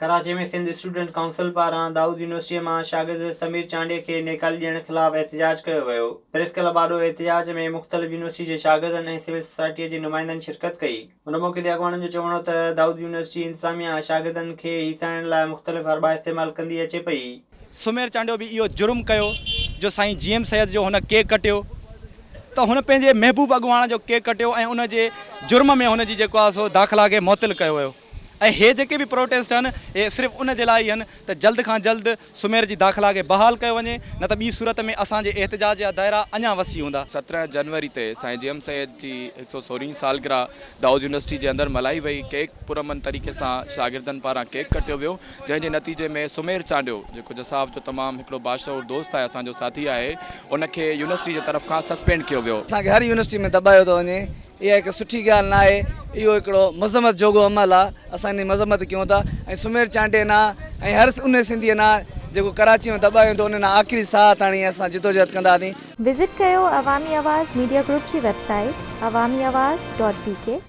कराची में Sindh student council पारां Dawood university में शागिर्द समीर चांडिया के निकाली ॾियण ख़िलाफ़ एहतजाज कयो वियो। प्रेस क्लब आॾो एहतजाज में मुख़्तलिफ़ यूनिवर्सिटी जे शागिर्दनि ऐं सिविल सोसाइटीअ जे नुमाइंदनि शिरकत कई। उन मौक़े ते अॻवाननि जो चवणो त दाऊद यूनिवर्सिटी इंतिज़ामिया शागिर्दनि खे हिसाइण लाइ मुख़्तलिफ़ हरबा इस्तेमालु कंदी अचे पई। सुमेर चांडियो भी इहो जुर्म कयो जो साईं GM सैयद जो हुन केक कटियो, तो हुन पंहिंजे महबूब अॻवान जो केक कटियो ऐं उन जे जुर्म में हुन जी जेको आहे सो दाख़िला खे मुअत्तल कयो वियो। ऐं हे जेके भी प्रोटेस्ट आहिनि हे सिर्फ़ु उन जे लाइ ई आहिनि त जल्द खां जल्द सुमेर जी दाख़िला खे बहाल कयो वञे, न त ॿी सूरत में असांजे एहतजाज जा दायरा अञा वसी हूंदा। 17 जनवरी ते साईं GM सैयद जी 116 सालगिरह दाऊद यूनिवर्सिटी जे अंदरि मल्हाई वई। केक पुरअमन तरीक़े सां शागिर्दनि पारां केक कटियो वियो, जंहिंजे नतीजे में सुमेर चांडियो जेको जसाफ जो तमामु हिकिड़ो बाशऊर दोस्त आहे, असांजो साथी आहे, उनखे यूनिवर्सिटी जे तरफ़ खां सस्पेंड कयो वियो। असांखे हर यूनिवर्सिटी में दॿायो थो वञे, इहा हिकु सुठी ॻाल्हि न आहे। इहो हिकिड़ो मज़मत जोॻो अमल आहे, असां इन मज़मत कयूं था। ऐं सुमेर चांडिया ना ऐं हर उन सिंधीअ ना जेको कराची में दॿायो थो उन आख़िरी साह ताणी असां जिदोजहद कंदासीं। विज़िट कयो अवामी आवाज़ मीडिया ग्रुप जी वेबसाइट awamiawaz.pk।